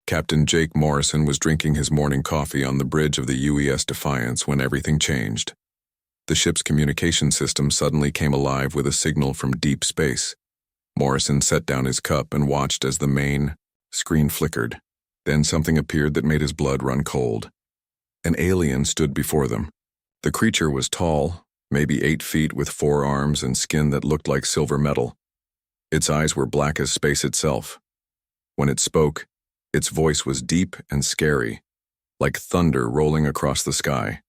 Captain Jake Morrison was drinking his morning coffee on the bridge of the UES Defiance when everything changed. The ship's communication system suddenly came alive with a signal from deep space. Morrison set down his cup and watched as the main screen flickered. Then something appeared that made his blood run cold. An alien stood before them. The creature was tall, maybe 8 feet, with 4 arms and skin that looked like silver metal. Its eyes were black as space itself. When it spoke, its voice was deep and scary, like thunder rolling across the sky.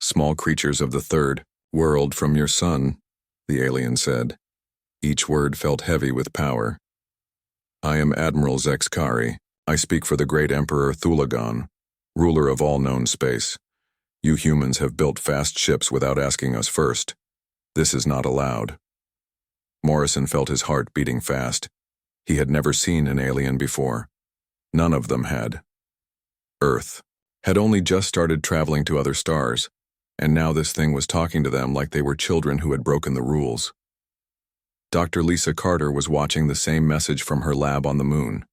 "Small creatures of the third world from your sun," the alien said. Each word felt heavy with power. "I am Admiral Zexkari. I speak for the great Emperor Thulagon, ruler of all known space. You humans have built fast ships without asking us first. This is not allowed." Morrison felt his heart beating fast. He had never seen an alien before. None of them had. Earth had only just started traveling to other stars, and now this thing was talking to them like they were children who had broken the rules. Dr. Lisa Carter was watching the same message from her lab on the moon.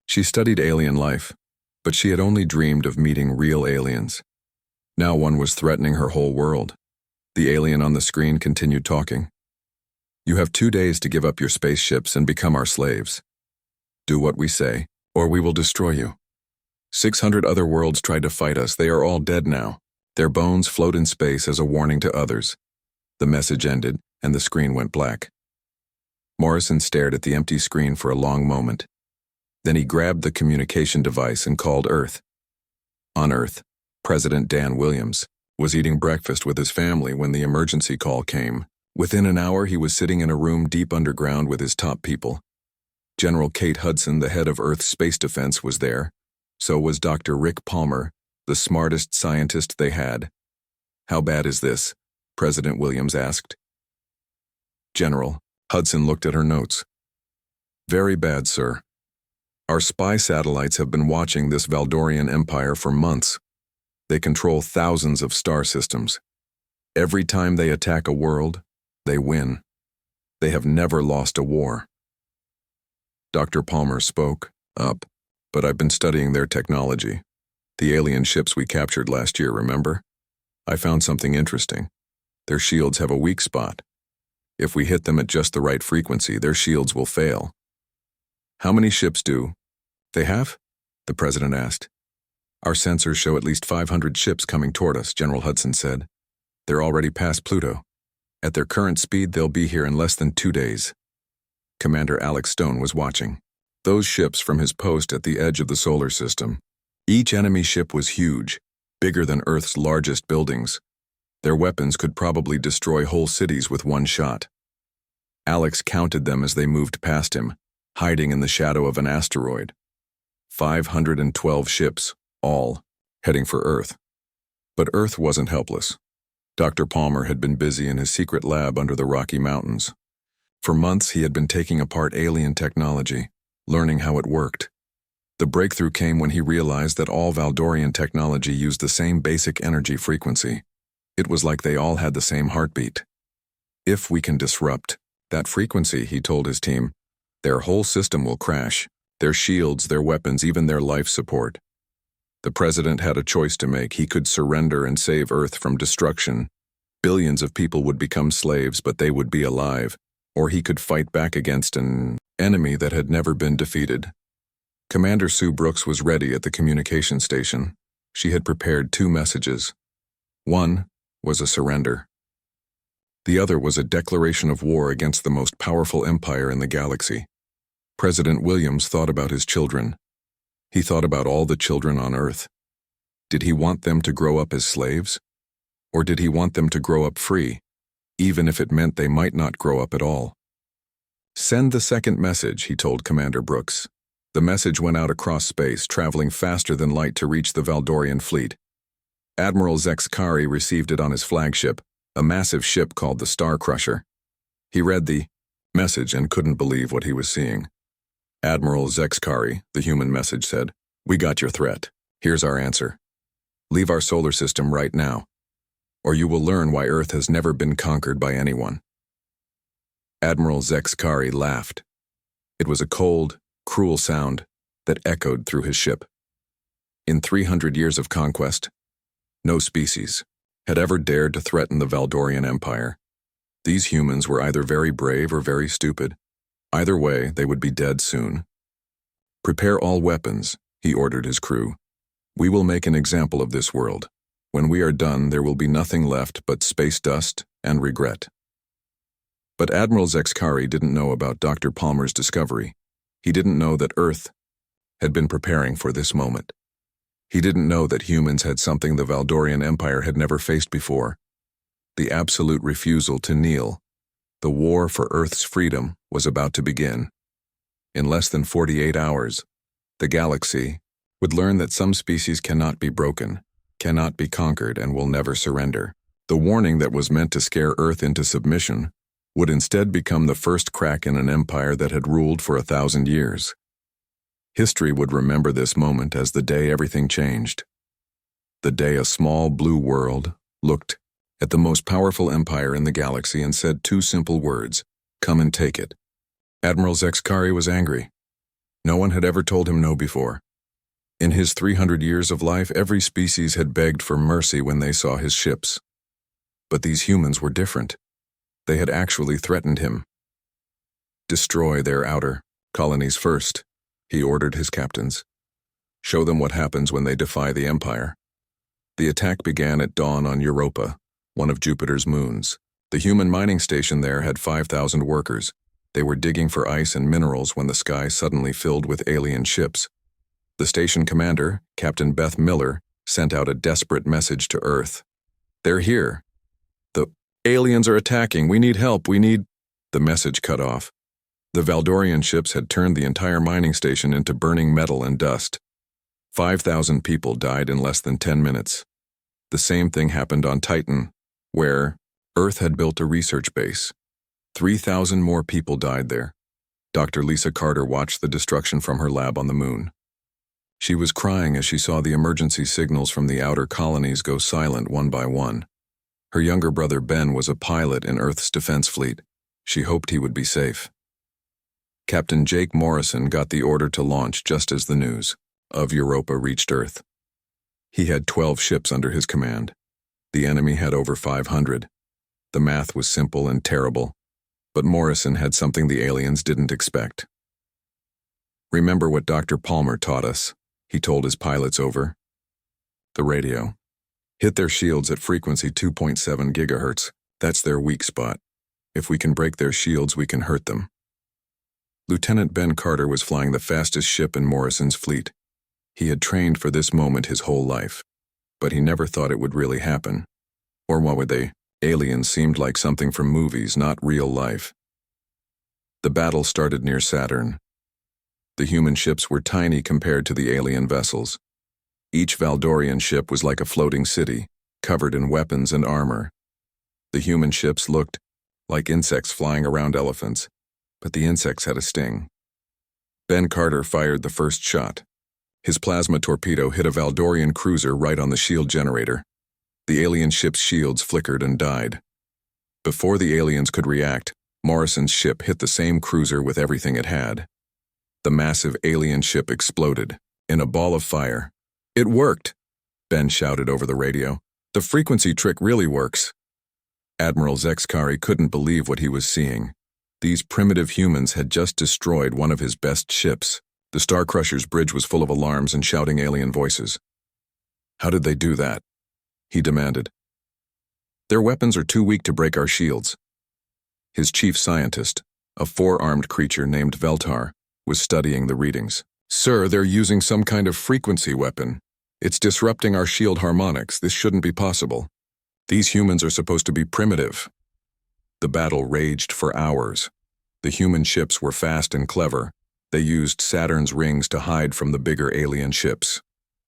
She studied alien life, but she had only dreamed of meeting real aliens. Now one was threatening her whole world. The alien on the screen continued talking. "You have 2 days to give up your spaceships and become our slaves. Do what we say, or we will destroy you. 600 other worlds tried to fight us. They are all dead now. Their bones float in space as a warning to others." The message ended, and the screen went black. Morrison stared at the empty screen for a long moment. Then he grabbed the communication device and called Earth. On Earth, President Dan Williams was eating breakfast with his family when the emergency call came. Within an hour, he was sitting in a room deep underground with his top people. General Kate Hudson, the head of Earth's space defense, was there. So was Dr. Rick Palmer, the smartest scientist they had. "How bad is this?" President Williams asked. "General," Hudson looked at her notes. "Very bad, sir. Our spy satellites have been watching this Valdorian empire for months. They control thousands of star systems. Every time they attack a world, they win. They have never lost a war." Dr. Palmer spoke up, "But I've been studying their technology. The alien ships we captured last year, remember? I found something interesting. Their shields have a weak spot. If we hit them at just the right frequency, their shields will fail." "How many ships do they have?" the president asked. "Our sensors show at least 500 ships coming toward us," General Hudson said. "They're already past Pluto. At their current speed, they'll be here in less than 2 days." Commander Alex Stone was watching those ships from his post at the edge of the solar system. Each enemy ship was huge, bigger than Earth's largest buildings. Their weapons could probably destroy whole cities with one shot. Alex counted them as they moved past him, hiding in the shadow of an asteroid. 512 ships, all heading for Earth. But Earth wasn't helpless. Dr. Palmer had been busy in his secret lab under the Rocky Mountains. For months, he had been taking apart alien technology, learning how it worked. The breakthrough came when he realized that all Valdorian technology used the same basic energy frequency. It was like they all had the same heartbeat. "If we can disrupt that frequency," he told his team, "their whole system will crash. Their shields, their weapons, even their life support." The president had a choice to make. He could surrender and save Earth from destruction. Billions of people would become slaves, but they would be alive. Or he could fight back against an enemy that had never been defeated. Commander Sue Brooks was ready at the communication station. She had prepared 2 messages. One was a surrender. The other was a declaration of war against the most powerful empire in the galaxy. President Williams thought about his children. He thought about all the children on Earth. Did he want them to grow up as slaves? Or did he want them to grow up free, even if it meant they might not grow up at all? "Send the second message," he told Commander Brooks. The message went out across space, traveling faster than light to reach the Valdorian fleet. Admiral Zexkari received it on his flagship, a massive ship called the Star Crusher. He read the message and couldn't believe what he was seeing. "Admiral Zexkari," the human message said, "we got your threat. Here's our answer. Leave our solar system right now, or you will learn why Earth has never been conquered by anyone." Admiral Zexkari laughed. It was a cold, cruel sound, that echoed through his ship. In 300 years of conquest, no species had ever dared to threaten the Valdorian Empire. These humans were either very brave or very stupid. Either way, they would be dead soon. "Prepare all weapons," he ordered his crew. "We will make an example of this world. When we are done, there will be nothing left but space dust and regret." But Admiral Zexkari didn't know about Dr. Palmer's discovery. He didn't know that Earth had been preparing for this moment. He didn't know that humans had something the Valdorian Empire had never faced before: the absolute refusal to kneel. The war for Earth's freedom was about to begin. In less than 48 hours, the galaxy would learn that some species cannot be broken, cannot be conquered, and will never surrender. The warning that was meant to scare Earth into submission would instead become the first crack in an empire that had ruled for 1,000 years. History would remember this moment as the day everything changed. The day a small blue world looked at the most powerful empire in the galaxy and said two simple words: "Come and take it." Admiral Zexkari was angry. No one had ever told him no before. In his 300 years of life, every species had begged for mercy when they saw his ships. But these humans were different. They had actually threatened him. "Destroy their outer colonies first," he ordered his captains. "Show them what happens when they defy the Empire." The attack began at dawn on Europa, one of Jupiter's moons. The human mining station there had 5,000 workers. They were digging for ice and minerals when the sky suddenly filled with alien ships. The station commander, Captain Beth Miller, sent out a desperate message to Earth. "They're here. The aliens are attacking. We need help. We need—" The message cut off. The Valdorian ships had turned the entire mining station into burning metal and dust. 5,000 people died in less than 10 minutes. The same thing happened on Titan, where Earth had built a research base. 3,000 more people died there. Dr. Lisa Carter watched the destruction from her lab on the moon. She was crying as she saw the emergency signals from the outer colonies go silent one by one. Her younger brother Ben was a pilot in Earth's defense fleet. She hoped he would be safe. Captain Jake Morrison got the order to launch just as the news of Europa reached Earth. He had 12 ships under his command. The enemy had over 500. The math was simple and terrible, but Morrison had something the aliens didn't expect. "Remember what Dr. Palmer taught us," he told his pilots over the radio. "Hit their shields at frequency 2.7 gigahertz. That's their weak spot. If we can break their shields, we can hurt them." Lieutenant Ben Carter was flying the fastest ship in Morrison's fleet. He had trained for this moment his whole life, but he never thought it would really happen. Or what would they? Aliens seemed like something from movies, not real life. The battle started near Saturn. The human ships were tiny compared to the alien vessels. Each Valdorian ship was like a floating city, covered in weapons and armor. The human ships looked like insects flying around elephants, but the insects had a sting. Ben Carter fired the first shot. His plasma torpedo hit a Valdorian cruiser right on the shield generator. The alien ship's shields flickered and died. Before the aliens could react, Morrison's ship hit the same cruiser with everything it had. The massive alien ship exploded in a ball of fire. "It worked!" Ben shouted over the radio. "The frequency trick really works." Admiral Zexkari couldn't believe what he was seeing. These primitive humans had just destroyed one of his best ships. The Star Crusher's bridge was full of alarms and shouting alien voices. "How did they do that?" he demanded. "Their weapons are too weak to break our shields." His chief scientist, a four-armed creature named Veltar, was studying the readings. "Sir, they're using some kind of frequency weapon. It's disrupting our shield harmonics. This shouldn't be possible. These humans are supposed to be primitive." The battle raged for hours. The human ships were fast and clever. They used Saturn's rings to hide from the bigger alien ships.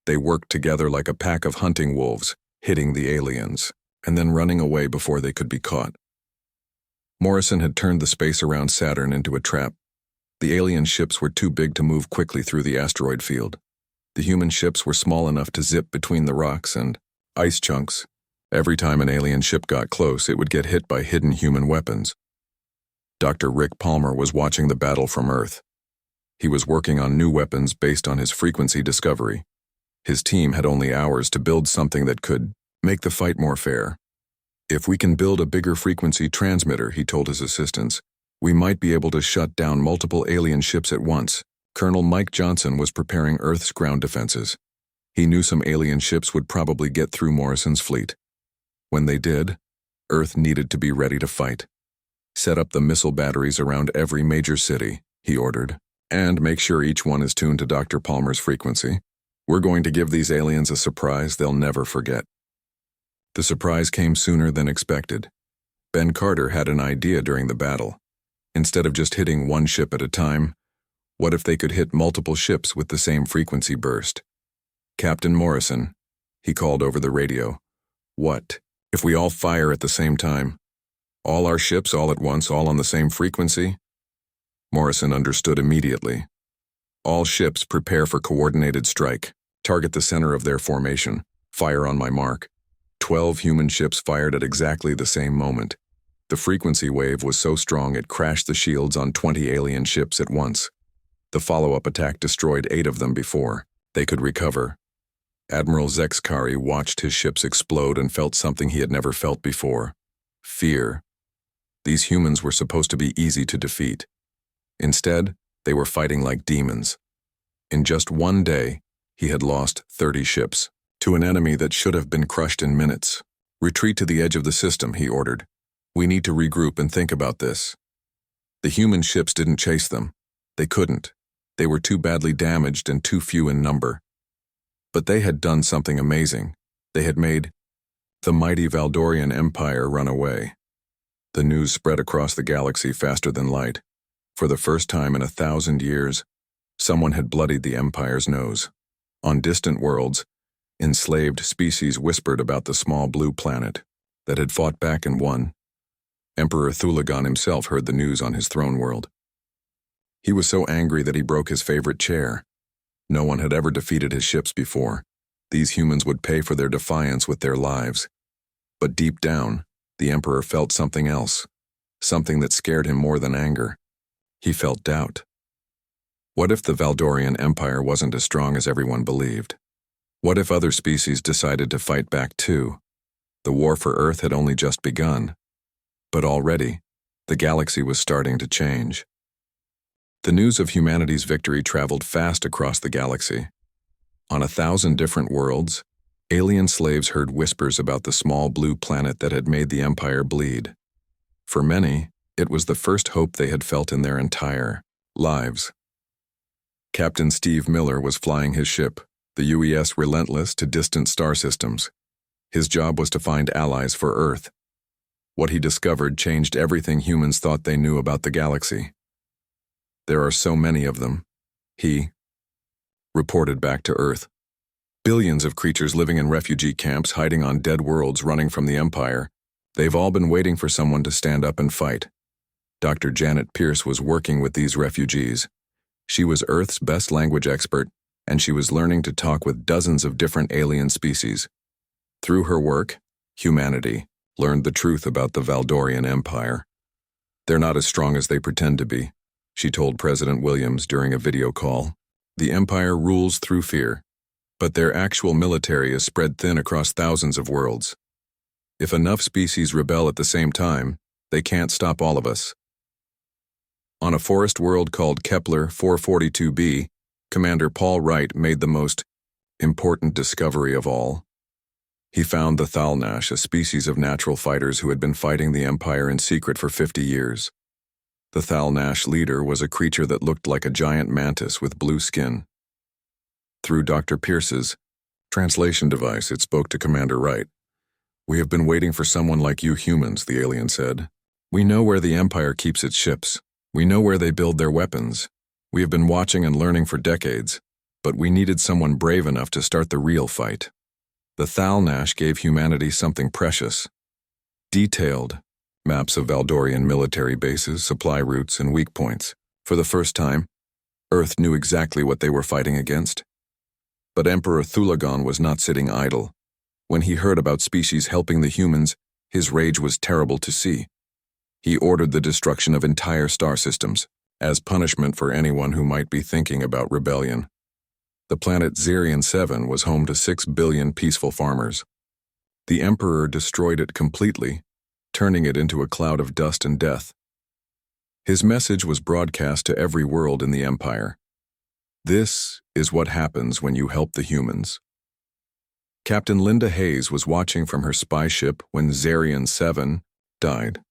They worked together like a pack of hunting wolves, hitting the aliens, and then running away before they could be caught. Morrison had turned the space around Saturn into a trap. The alien ships were too big to move quickly through the asteroid field. The human ships were small enough to zip between the rocks and ice chunks. Every time an alien ship got close, it would get hit by hidden human weapons. Dr. Rick Palmer was watching the battle from Earth. He was working on new weapons based on his frequency discovery. His team had only hours to build something that could make the fight more fair. If we can build a bigger frequency transmitter, he told his assistants, we might be able to shut down multiple alien ships at once. Colonel Mike Johnson was preparing Earth's ground defenses. He knew some alien ships would probably get through Morrison's fleet. When they did, Earth needed to be ready to fight. Set up the missile batteries around every major city, he ordered, and make sure each one is tuned to Dr. Palmer's frequency. We're going to give these aliens a surprise they'll never forget. The surprise came sooner than expected. Ben Carter had an idea during the battle. Instead of just hitting one ship at a time, what if they could hit multiple ships with the same frequency burst? Captain Morrison, he called over the radio. What if we all fire at the same time? All our ships all at once, all on the same frequency? Morrison understood immediately. All ships prepare for coordinated strike. Target the center of their formation. Fire on my mark. 12 human ships fired at exactly the same moment. The frequency wave was so strong it crashed the shields on 20 alien ships at once. The follow-up attack destroyed 8 of them before they could recover. Admiral Zexkari watched his ships explode and felt something he had never felt before. Fear. These humans were supposed to be easy to defeat. Instead, they were fighting like demons. In just one day, he had lost 30 ships to an enemy that should have been crushed in minutes. Retreat to the edge of the system, he ordered. We need to regroup and think about this. The human ships didn't chase them. They couldn't. They were too badly damaged and too few in number. But they had done something amazing. They had made the mighty Valdorian Empire run away. The news spread across the galaxy faster than light. For the first time in 1,000 years, someone had bloodied the Empire's nose. On distant worlds, enslaved species whispered about the small blue planet that had fought back and won. Emperor Thulagon himself heard the news on his throne world. He was so angry that he broke his favorite chair. No one had ever defeated his ships before. These humans would pay for their defiance with their lives. But deep down, the Emperor felt something else, something that scared him more than anger. He felt doubt. What if the Valdorian Empire wasn't as strong as everyone believed? What if other species decided to fight back too? The war for Earth had only just begun. But already, the galaxy was starting to change. The news of humanity's victory traveled fast across the galaxy. On 1,000 different worlds, alien slaves heard whispers about the small blue planet that had made the Empire bleed. For many, it was the first hope they had felt in their entire lives. Captain Steve Miller was flying his ship, the UES Relentless, to distant star systems. His job was to find allies for Earth. What he discovered changed everything humans thought they knew about the galaxy. There are so many of them, he reported back to Earth. Billions of creatures living in refugee camps, hiding on dead worlds, running from the Empire. They've all been waiting for someone to stand up and fight. Dr. Janet Pierce was working with these refugees. She was Earth's best language expert, and she was learning to talk with dozens of different alien species. Through her work, humanity learned the truth about the Valdorian Empire. They're not as strong as they pretend to be, she told President Williams during a video call. The Empire rules through fear, but their actual military is spread thin across thousands of worlds. If enough species rebel at the same time, they can't stop all of us. On a forest world called Kepler 442b, Commander Paul Wright made the most important discovery of all. He found the Thalnash, a species of natural fighters who had been fighting the Empire in secret for 50 years. The Thalnash leader was a creature that looked like a giant mantis with blue skin. Through Dr. Pierce's translation device, it spoke to Commander Wright. "We have been waiting for someone like you humans," the alien said. "We know where the Empire keeps its ships. We know where they build their weapons. We have been watching and learning for decades, but we needed someone brave enough to start the real fight." The Thalnash gave humanity something precious. Detailed maps of Valdorian military bases, supply routes, and weak points. For the first time, Earth knew exactly what they were fighting against. But Emperor Thulagon was not sitting idle. When he heard about species helping the humans, his rage was terrible to see. He ordered the destruction of entire star systems. as punishment for anyone who might be thinking about rebellion. The planet Zerion 7 was home to 6 billion peaceful farmers. The Emperor destroyed it completely, turning it into a cloud of dust and death. His message was broadcast to every world in the Empire. This is what happens when you help the humans. Captain Linda Hayes was watching from her spy ship when Zerion 7 died.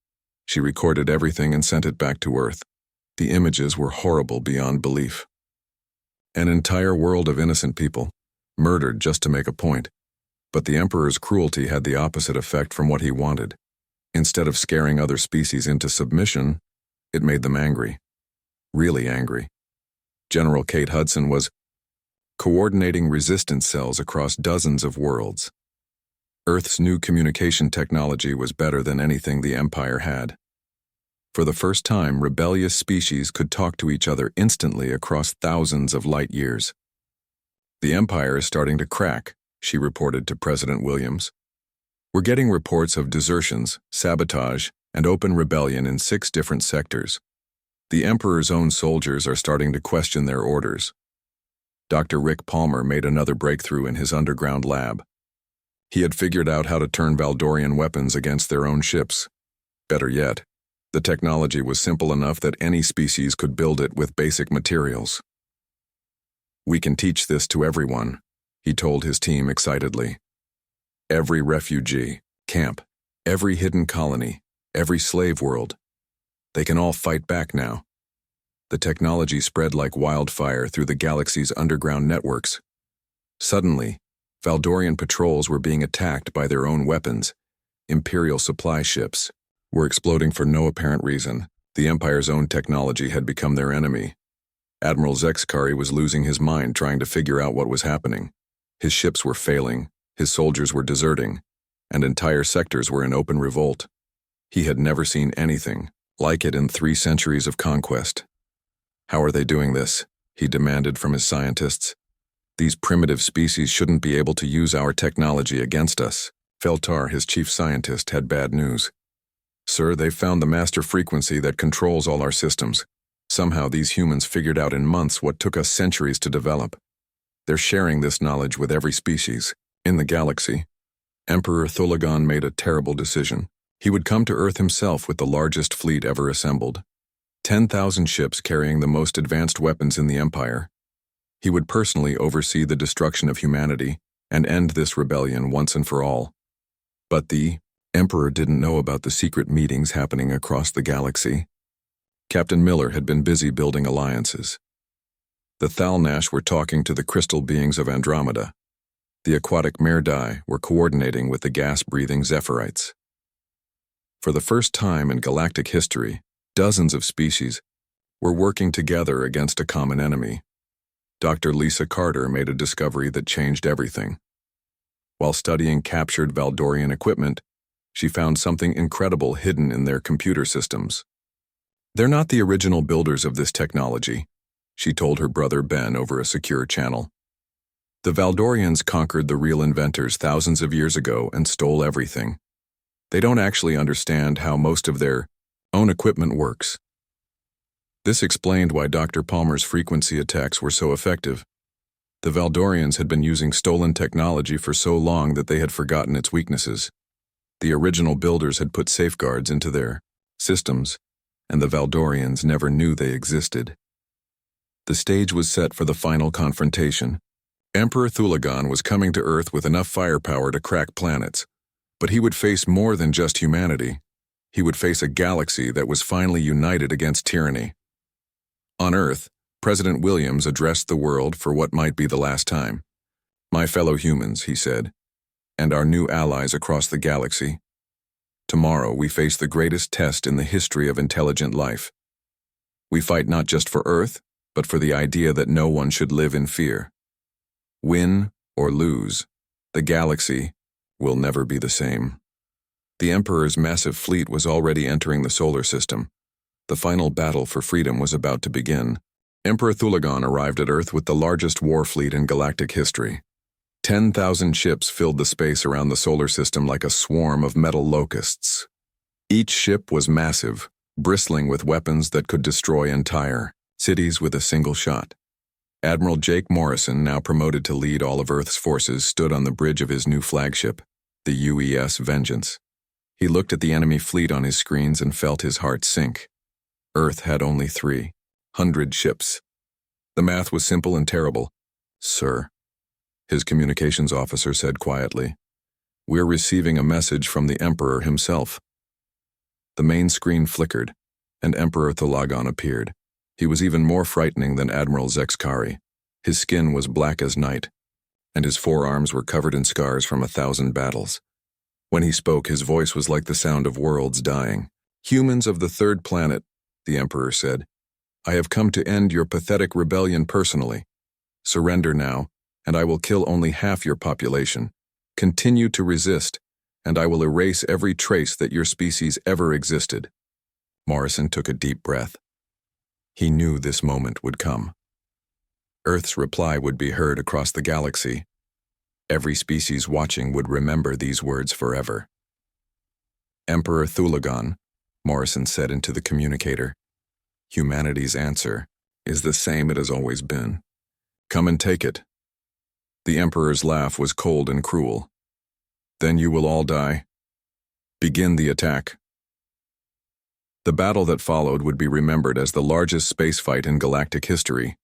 She recorded everything and sent it back to Earth. The images were horrible beyond belief. An entire world of innocent people, murdered just to make a point. But the Emperor's cruelty had the opposite effect from what he wanted. Instead of scaring other species into submission, it made them angry. Really angry. General Kate Hudson was coordinating resistance cells across dozens of worlds. Earth's new communication technology was better than anything the Empire had. For the first time, rebellious species could talk to each other instantly across thousands of light years. "The Empire is starting to crack," she reported to President Williams. "We're getting reports of desertions, sabotage, and open rebellion in 6 different sectors. The Emperor's own soldiers are starting to question their orders." Dr. Rick Palmer made another breakthrough in his underground lab. He had figured out how to turn Valdorian weapons against their own ships. Better yet, the technology was simple enough that any species could build it with basic materials. "We can teach this to everyone," he told his team excitedly. "Every refugee, camp, every hidden colony, every slave world. They can all fight back now." The technology spread like wildfire through the galaxy's underground networks. Suddenly, Valdorian patrols were being attacked by their own weapons. Imperial supply ships were exploding for no apparent reason. The Empire's own technology had become their enemy. Admiral Zexkari was losing his mind trying to figure out what was happening. His ships were failing, his soldiers were deserting, and entire sectors were in open revolt. He had never seen anything like it in 3 centuries of conquest. "How are they doing this?" he demanded from his scientists. "These primitive species shouldn't be able to use our technology against us." Feltar, his chief scientist, had bad news. "Sir, they've found the master frequency that controls all our systems. Somehow these humans figured out in months what took us centuries to develop. They're sharing this knowledge with every species in the galaxy." Emperor Thulagan made a terrible decision. He would come to Earth himself with the largest fleet ever assembled. 10,000 ships carrying the most advanced weapons in the Empire. He would personally oversee the destruction of humanity and end this rebellion once and for all. But the Emperor didn't know about the secret meetings happening across the galaxy. Captain Miller had been busy building alliances. The Thalnash were talking to the crystal beings of Andromeda. The aquatic Merdai were coordinating with the gas-breathing Zephyrites. For the first time in galactic history, dozens of species were working together against a common enemy. Dr. Lisa Carter made a discovery that changed everything. While studying captured Valdorian equipment, she found something incredible hidden in their computer systems. "They're not the original builders of this technology," she told her brother Ben over a secure channel. "The Valdorians conquered the real inventors thousands of years ago and stole everything. They don't actually understand how most of their own equipment works." This explained why Dr. Palmer's frequency attacks were so effective. The Valdorians had been using stolen technology for so long that they had forgotten its weaknesses. The original builders had put safeguards into their systems, and the Valdorians never knew they existed. The stage was set for the final confrontation. Emperor Thulagan was coming to Earth with enough firepower to crack planets, but he would face more than just humanity. He would face a galaxy that was finally united against tyranny. On Earth, President Williams addressed the world for what might be the last time. "My fellow humans," he said, "and our new allies across the galaxy. Tomorrow we face the greatest test in the history of intelligent life. We fight not just for Earth, but for the idea that no one should live in fear. Win or lose, the galaxy will never be the same." The Emperor's massive fleet was already entering the solar system. The final battle for freedom was about to begin. Emperor Thulagan arrived at Earth with the largest war fleet in galactic history. 10,000 ships filled the space around the solar system like a swarm of metal locusts. Each ship was massive, bristling with weapons that could destroy entire cities with a single shot. Admiral Jake Morrison, now promoted to lead all of Earth's forces, stood on the bridge of his new flagship, the UES Vengeance. He looked at the enemy fleet on his screens and felt his heart sink. Earth had only 300 ships. The math was simple and terrible. "Sir," his communications officer said quietly, "we're receiving a message from the Emperor himself." The main screen flickered, and Emperor Thulagan appeared. He was even more frightening than Admiral Zexkari. His skin was black as night, and his forearms were covered in scars from 1,000 battles. When he spoke, his voice was like the sound of worlds dying. "Humans of the third planet," the Emperor said, "I have come to end your pathetic rebellion personally. Surrender now, and I will kill only half your population. Continue to resist, and I will erase every trace that your species ever existed." Morrison took a deep breath. He knew this moment would come. Earth's reply would be heard across the galaxy. Every species watching would remember these words forever. "Emperor Thulagan," Morrison said into the communicator, "humanity's answer is the same it has always been. Come and take it." The Emperor's laugh was cold and cruel. "Then you will all die. Begin the attack." The battle that followed would be remembered as the largest space fight in galactic history.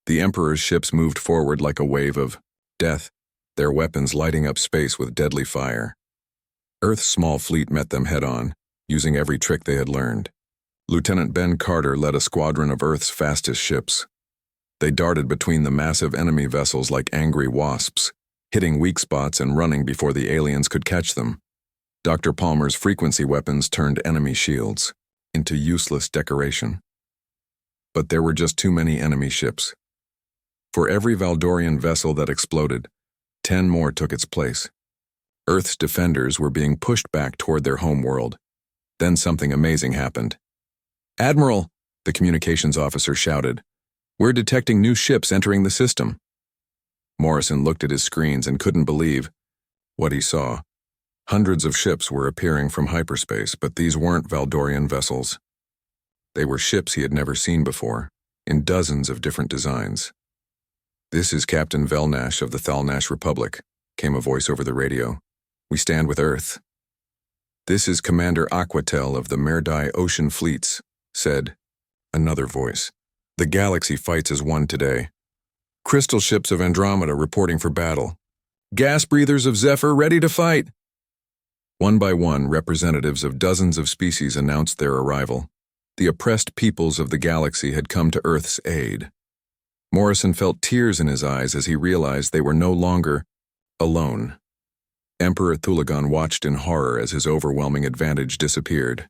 The Emperor's ships moved forward like a wave of death, their weapons lighting up space with deadly fire. Earth's small fleet met them head-on, using every trick they had learned. Lieutenant Ben Carter led a squadron of Earth's fastest ships. They darted between the massive enemy vessels like angry wasps, hitting weak spots and running before the aliens could catch them. Dr. Palmer's frequency weapons turned enemy shields into useless decoration. But there were just too many enemy ships. For every Valdorian vessel that exploded, 10 more took its place. Earth's defenders were being pushed back toward their home world. Then something amazing happened. "Admiral," the communications officer shouted, "we're detecting new ships entering the system." Morrison looked at his screens and couldn't believe what he saw. Hundreds of ships were appearing from hyperspace, but these weren't Valdorian vessels. They were ships he had never seen before, in dozens of different designs. "This is Captain Velnash of the Thalnash Republic," came a voice over the radio. "We stand with Earth." "This is Commander Aquatel of the Merdai Ocean Fleets," said another voice. "The galaxy fights as one today. Crystal ships of Andromeda reporting for battle. Gas breathers of Zephyr ready to fight." One by one, representatives of dozens of species announced their arrival. The oppressed peoples of the galaxy had come to Earth's aid. Morrison felt tears in his eyes as he realized they were no longer alone. Emperor Thulagan watched in horror as his overwhelming advantage disappeared.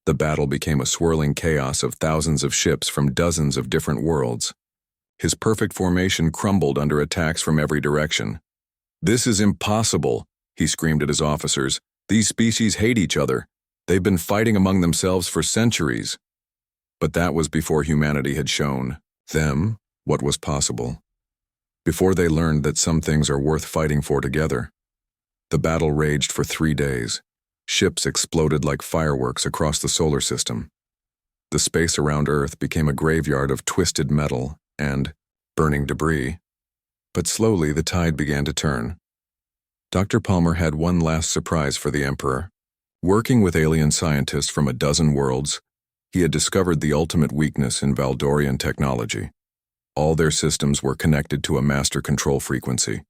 The battle became a swirling chaos of thousands of ships from dozens of different worlds. His perfect formation crumbled under attacks from every direction. "This is impossible," he screamed at his officers. "These species hate each other. They've been fighting among themselves for centuries." But that was before humanity had shown them what was possible. Before they learned that some things are worth fighting for together. The battle raged for 3 days. Ships exploded like fireworks across the solar system. The space around Earth became a graveyard of twisted metal and burning debris. But slowly the tide began to turn. Dr. Palmer had one last surprise for the Emperor. Working with alien scientists from a dozen worlds, he had discovered the ultimate weakness in Valdorian technology. All their systems were connected to a master control frequency.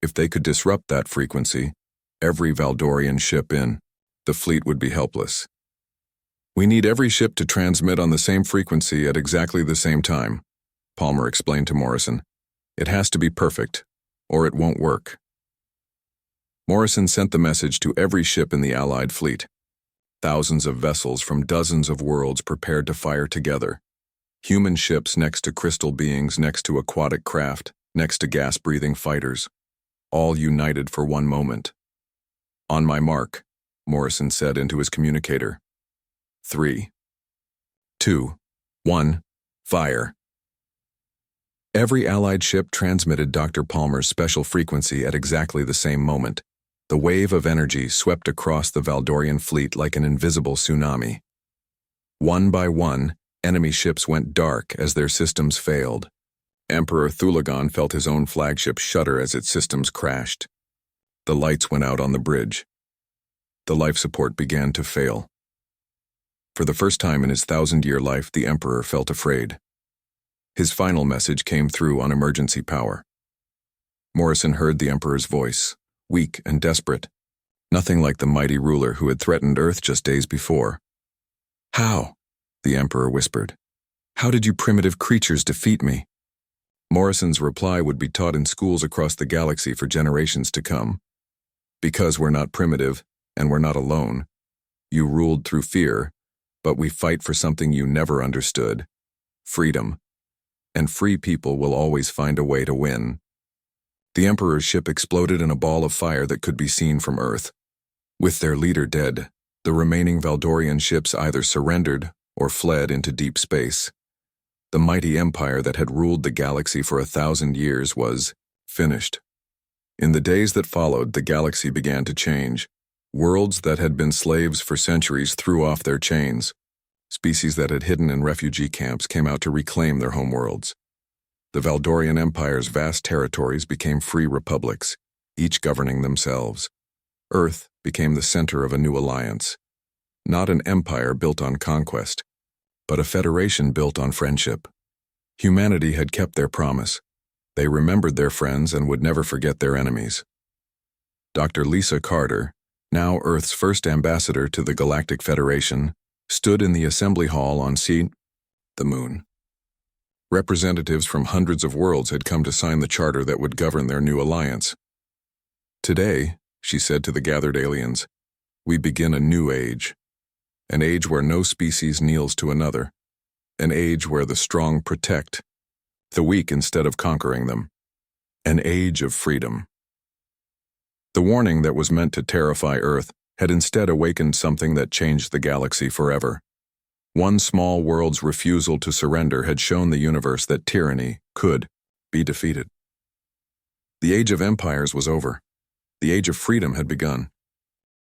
If they could disrupt that frequency, every Valdorian ship in the fleet would be helpless. "We need every ship to transmit on the same frequency at exactly the same time," Palmer explained to Morrison. "It has to be perfect, or it won't work." Morrison sent the message to every ship in the Allied fleet. Thousands of vessels from dozens of worlds prepared to fire together. Human ships next to crystal beings, next to aquatic craft, next to gas-breathing fighters, all united for one moment. "On my mark," Morrison said into his communicator. 3, 2, 1, fire. Every Allied ship transmitted Dr. Palmer's special frequency at exactly the same moment. The wave of energy swept across the Valdorian fleet like an invisible tsunami. One by one, enemy ships went dark as their systems failed. Emperor Thulagon felt his own flagship shudder as its systems crashed. The lights went out on the bridge. The life support began to fail. For the first time in his 1,000-year life, the Emperor felt afraid. His final message came through on emergency power. Morrison heard the Emperor's voice, weak and desperate, nothing like the mighty ruler who had threatened Earth just days before. "How?" the Emperor whispered. "How did you primitive creatures defeat me?" Morrison's reply would be taught in schools across the galaxy for generations to come. "Because we're not primitive, and we're not alone. You ruled through fear, but we fight for something you never understood: freedom. And free people will always find a way to win." The Emperor's ship exploded in a ball of fire that could be seen from Earth. With their leader dead, the remaining Valdorian ships either surrendered or fled into deep space. The mighty empire that had ruled the galaxy for 1,000 years was finished. In the days that followed, the galaxy began to change. Worlds that had been slaves for centuries threw off their chains. Species that had hidden in refugee camps came out to reclaim their homeworlds. The Valdorian Empire's vast territories became free republics, each governing themselves. Earth became the center of a new alliance. Not an empire built on conquest, but a federation built on friendship. Humanity had kept their promise. They remembered their friends and would never forget their enemies. Dr. Lisa Carter, now Earth's first ambassador to the Galactic Federation, stood in the assembly hall on the moon. Representatives from hundreds of worlds had come to sign the charter that would govern their new alliance. "Today," she said to the gathered aliens, "we begin a new age. An age where no species kneels to another. An age where the strong protect the weak instead of conquering them. An age of freedom." The warning that was meant to terrify Earth had instead awakened something that changed the galaxy forever. One small world's refusal to surrender had shown the universe that tyranny could be defeated. The age of empires was over. The age of freedom had begun.